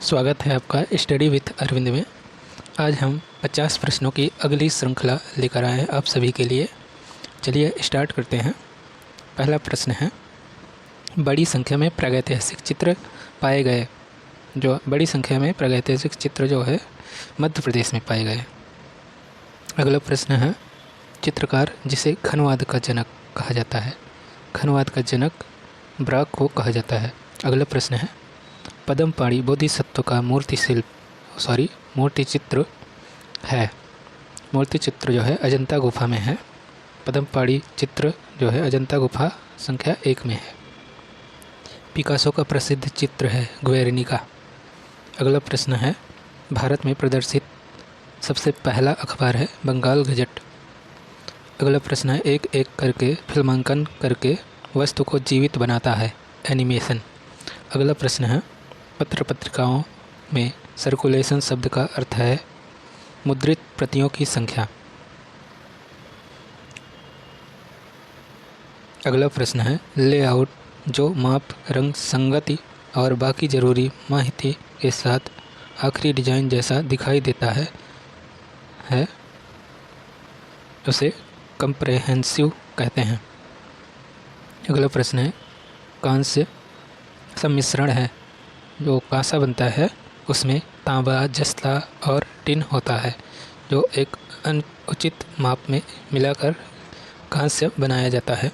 स्वागत है आपका स्टडी विथ अरविंद में। आज हम 50 प्रश्नों की अगली श्रृंखला लेकर आए हैं आप सभी के लिए। चलिए स्टार्ट करते हैं। पहला प्रश्न है, बड़ी संख्या में प्रागैतिहासिक चित्र पाए गए। बड़ी संख्या में प्रागैतिहासिक चित्र जो है मध्य प्रदेश में पाए गए। अगला प्रश्न है, चित्रकार जिसे घनवाद का जनक कहा जाता है। घनवाद का जनक ब्राक को कहा जाता है। अगला प्रश्न है, पद्मपाणि बोधिसत्व का मूर्ति चित्र है। मूर्ति चित्र जो है अजंता गुफा में है। पद्मपाणि चित्र जो है अजंता गुफा संख्या 1 में है। पिकासो का प्रसिद्ध चित्र है ग्वेर्निका। अगला प्रश्न है, भारत में प्रदर्शित सबसे पहला अखबार है बंगाल गजट। अगला प्रश्न है, एक एक करके फिल्मांकन करके वस्तु को जीवित बनाता है एनिमेशन। अगला प्रश्न है, पत्र पत्रिकाओं में सर्कुलेशन शब्द का अर्थ है मुद्रित प्रतियों की संख्या। अगला प्रश्न है, लेआउट जो माप, रंग, संगति और बाकी जरूरी माहिती के साथ आखिरी डिजाइन जैसा दिखाई देता है उसे कंप्रेहेंसिव कहते हैं। अगला प्रश्न है, कांस्य सम्मिश्रण है। जो कांसा बनता है उसमें तांबा, जस्ता और टिन होता है, जो एक अनुचित माप में मिलाकर कांस्य बनाया जाता है।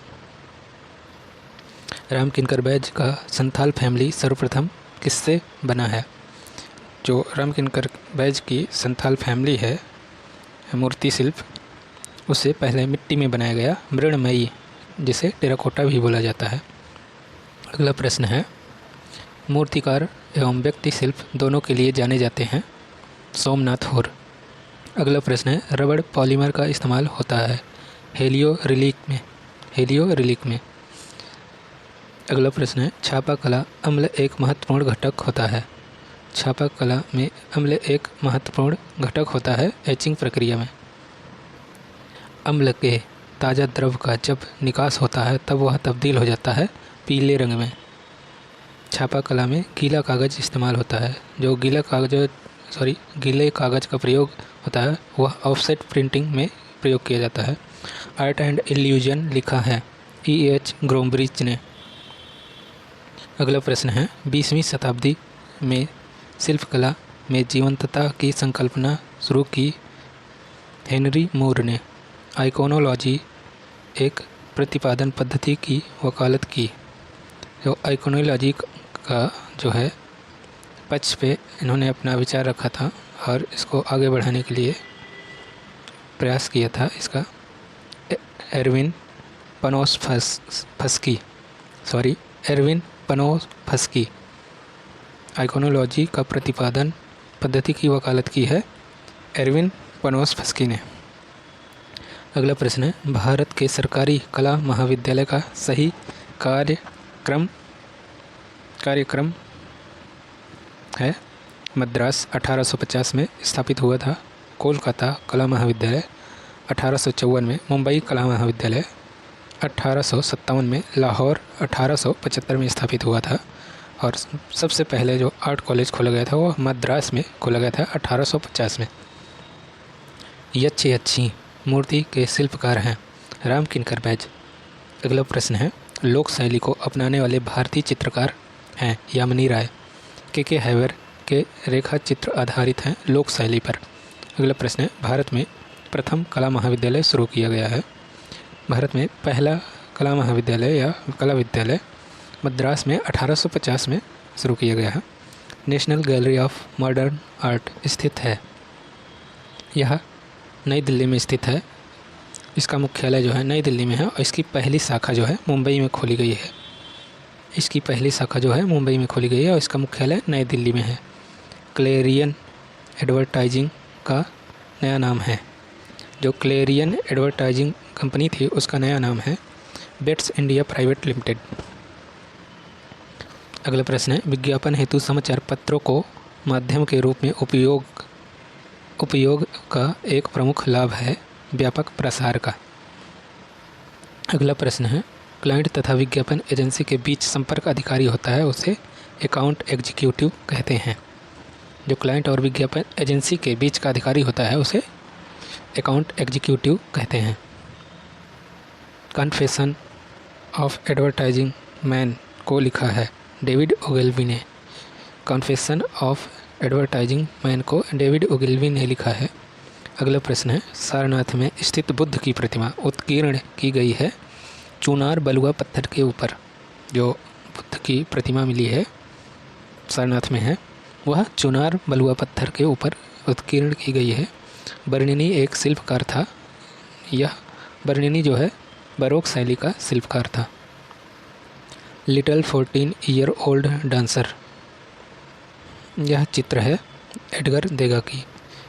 राम किंकर बैज का संथाल फैमिली सर्वप्रथम किससे बना है। जो राम किंकर बैज की संथाल फैमिली है मूर्ति शिल्प, उसे पहले मिट्टी में बनाया गया मृणमयी, जिसे टेराकोटा भी बोला जाता है। अगला प्रश्न है, मूर्तिकार एवं व्यक्ति शिल्प दोनों के लिए जाने जाते हैं सोमनाथ होर। अगला प्रश्न है, रबड़ पॉलीमर का इस्तेमाल होता है हेलियोरिलिक में। अगला प्रश्न है, छापा कला अम्ल एक महत्वपूर्ण घटक होता है। छापा कला में अम्ल एक महत्वपूर्ण घटक होता है एचिंग प्रक्रिया में। अम्ल के ताज़ा द्रव का जब निकास होता है तब वह तब्दील हो जाता है पीले रंग में। छापा कला में गीला कागज़ इस्तेमाल होता है। जो गीले कागज़ का प्रयोग होता है वह ऑफसेट प्रिंटिंग में प्रयोग किया जाता है। आर्ट एंड इल्यूजन लिखा है E.H. ग्रोम्ब्रिच ने। अगला प्रश्न है, 20वीं शताब्दी में शिल्पकला में जीवंतता की संकल्पना शुरू की हेनरी मूर ने। आइकोनोलॉजी एक प्रतिपादन पद्धति की वकालत की। जो आइकोनोलॉजी का जो है पक्ष पे इन्होंने अपना विचार रखा था और इसको आगे बढ़ाने के लिए प्रयास किया था। इसका एरविन पनोफ्स्की आइकोनोलॉजी का प्रतिपादन पद्धति की वकालत की है एरविन पनोफ्स्की ने। अगला प्रश्न है, भारत के सरकारी कला महाविद्यालय का सही कार्यक्रम है मद्रास 1850 में स्थापित हुआ था। कोलकाता कला महाविद्यालय 1854 में, मुंबई कला महाविद्यालय 1857 में, लाहौर 1875 में स्थापित हुआ था। और सबसे पहले जो आर्ट कॉलेज खोला गया था वो मद्रास में खोला गया था 1850 में। यक्षी मूर्ति के शिल्पकार हैं राम किंकर बैज। अगला प्रश्न है, लोक शैली को अपनाने वाले भारतीय चित्रकार हैं यामिनी राय। के हैवर के रेखा चित्र आधारित हैं लोक शैली पर। अगला प्रश्न है, भारत में प्रथम कला महाविद्यालय शुरू किया गया है। भारत में पहला कला महाविद्यालय या कला विद्यालय मद्रास में 1850 में शुरू किया गया है। National gallery of modern art स्थित है। यह नई दिल्ली में स्थित है। इसका मुख्यालय जो है नई दिल्ली में है और इसकी पहली शाखा जो है मुंबई में खोली गई है। और इसका मुख्यालय नई दिल्ली में है। क्लेरियन एडवर्टाइजिंग का नया नाम है। जो क्लेरियन एडवर्टाइजिंग कंपनी थी उसका नया नाम है बेट्स इंडिया प्राइवेट लिमिटेड। अगला प्रश्न है, विज्ञापन हेतु समाचार पत्रों को माध्यम के रूप में उपयोग का एक प्रमुख लाभ है व्यापक प्रसार का। अगला प्रश्न है, क्लाइंट तथा विज्ञापन एजेंसी के बीच संपर्क अधिकारी होता है, उसे अकाउंट एग्जीक्यूटिव कहते हैं। जो क्लाइंट और विज्ञापन एजेंसी के बीच का अधिकारी होता है उसे अकाउंट एग्जीक्यूटिव कहते हैं। कन्फेशन ऑफ एडवर्टाइजिंग मैन को लिखा है डेविड ओगिलवी ने। कन्फेशन ऑफ एडवर्टाइजिंग मैन को डेविड ओगिलवी ने लिखा है। अगला प्रश्न है, सारनाथ में स्थित बुद्ध की प्रतिमा उत्कीर्ण की गई है चुनार बलुआ पत्थर के ऊपर। जो बुद्ध की प्रतिमा मिली है सारनाथ में है वह चुनार बलुआ पत्थर के ऊपर उत्कीर्ण की गई है। बर्निनी एक शिल्पकार था। यह बर्निनी जो है बरोक शैली का शिल्पकार था। लिटिल 14 ईयर ओल्ड डांसर, यह चित्र है एडगर देगा की।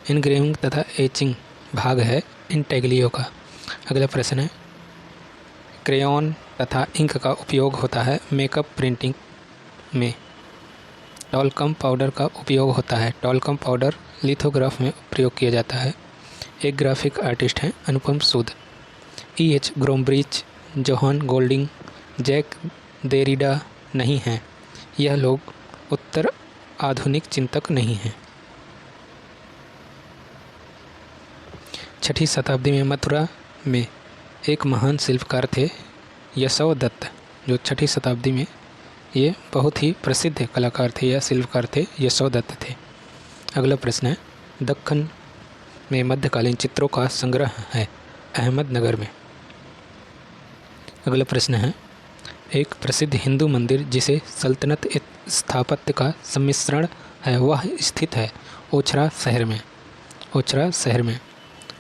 इनग्रेविंग तथा एचिंग भाग है इंटेग्लियो का। अगला प्रश्न है, क्रेयॉन तथा इंक का उपयोग होता है मेकअप प्रिंटिंग में। टॉल्कम पाउडर का उपयोग होता है। टॉल्कम पाउडर लिथोग्राफ में प्रयोग किया जाता है। एक ग्राफिक आर्टिस्ट हैं अनुपम सूद। E.H. ग्रोम्ब्रिच, जोहान गोल्डिंग, जैक देरिडा नहीं हैं। यह लोग उत्तर आधुनिक चिंतक नहीं हैं। 6ठी शताब्दी में मथुरा में एक महान शिल्पकार थे यशोदत्त। जो 6ठी शताब्दी में ये बहुत ही प्रसिद्ध कलाकार थे या शिल्पकार थे, यशोदत्त थे। अगला प्रश्न है, दक्कन में मध्यकालीन चित्रों का संग्रह है अहमदनगर में। अगला प्रश्न है, एक प्रसिद्ध हिंदू मंदिर जिसे सल्तनत स्थापत्य का सम्मिश्रण है वह स्थित है ओछरा शहर में। ओछरा शहर में।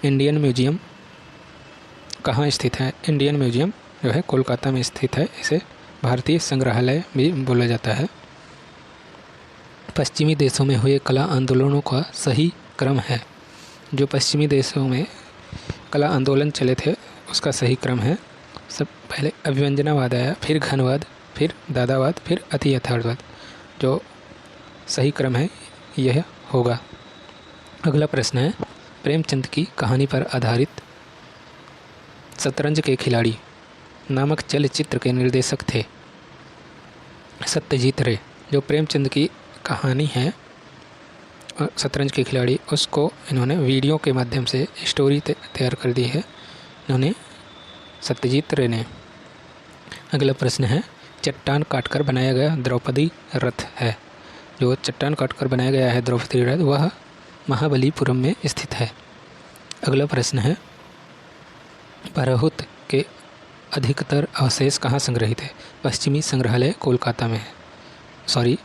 इंडियन म्यूजियम कहाँ स्थित है? इंडियन म्यूजियम जो है कोलकाता में स्थित है। इसे भारतीय संग्रहालय भी बोला जाता है। पश्चिमी देशों में हुए कला आंदोलनों का सही क्रम है। जो पश्चिमी देशों में कला आंदोलन चले थे उसका सही क्रम है, सब पहले अभिव्यंजनावाद आया, फिर घनवाद, फिर दादावाद, फिर अति यथार्थवाद। जो सही क्रम है यह होगा। अगला प्रश्न है, प्रेमचंद की कहानी पर आधारित शतरंज के खिलाड़ी नामक चलचित्र के निर्देशक थे सत्यजीत रे। जो प्रेमचंद की कहानी है शतरंज के खिलाड़ी, उसको इन्होंने वीडियो के माध्यम से स्टोरी तैयार कर दी है इन्होंने सत्यजीत रे ने। अगला प्रश्न है, चट्टान काटकर बनाया गया द्रौपदी रथ है। जो चट्टान काटकर बनाया गया है द्रौपदी रथ वह महाबलीपुरम में स्थित है। अगला प्रश्न है, परहुत के अधिकतर अवशेष कहाँ संग्रहित है? पश्चिमी संग्रहालय कोलकाता में है।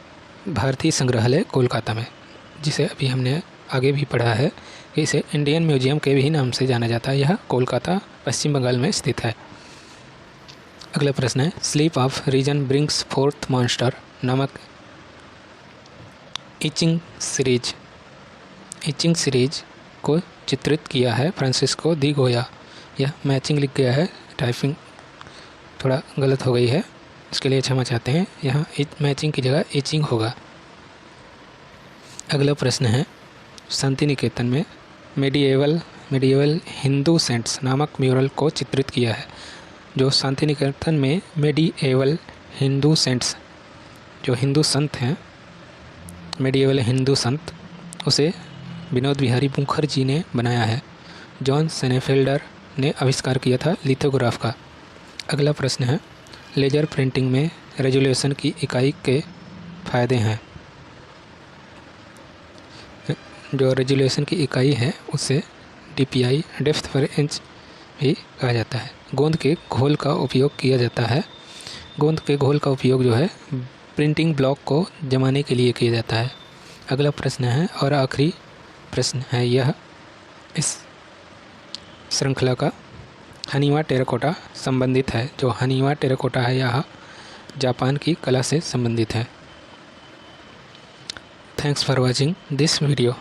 भारतीय संग्रहालय कोलकाता में, जिसे अभी हमने आगे भी पढ़ा है कि इसे इंडियन म्यूजियम के भी नाम से जाना जाता है। यह कोलकाता पश्चिम बंगाल में स्थित है। अगला प्रश्न है, sleep of reason brings forth monster नामक इचिंग सीरीज को चित्रित किया है फ्रांसिस्को दी गोया। यह मैचिंग लिख गया है, टाइपिंग थोड़ा गलत हो गई है, इसके लिए क्षमा चाहते हैं। यहाँ मैचिंग की जगह इचिंग होगा। अगला प्रश्न है, शांति निकेतन में मेडिएवल हिंदू सेंट्स नामक म्यूरल को चित्रित किया है। जो शांति निकेतन में मेडिएवल हिंदू सेंट्स जो हिंदू संत हैं, मेडिएवल हिंदू संत, उसे विनोद बिहारी मुखर्जी ने बनाया है। जॉन सेनेफेल्डर ने आविष्कार किया था लिथोग्राफ का। अगला प्रश्न है, लेजर प्रिंटिंग में रेजोल्यूशन की इकाई के फायदे हैं। जो रेजोल्यूशन की इकाई है उसे DPI डेप्थ पर इंच भी कहा जाता है। गोंद के घोल का उपयोग किया जाता है। गोंद के घोल का उपयोग जो है प्रिंटिंग ब्लॉक को जमाने के लिए किया जाता है। अगला प्रश्न है और आखिरी प्रश्न है, यह इस श्रृंखला का हनीवा टेराकोटा संबंधित है। जो हनीवा टेराकोटा है यह जापान की कला से संबंधित है। Thanks for watching this video.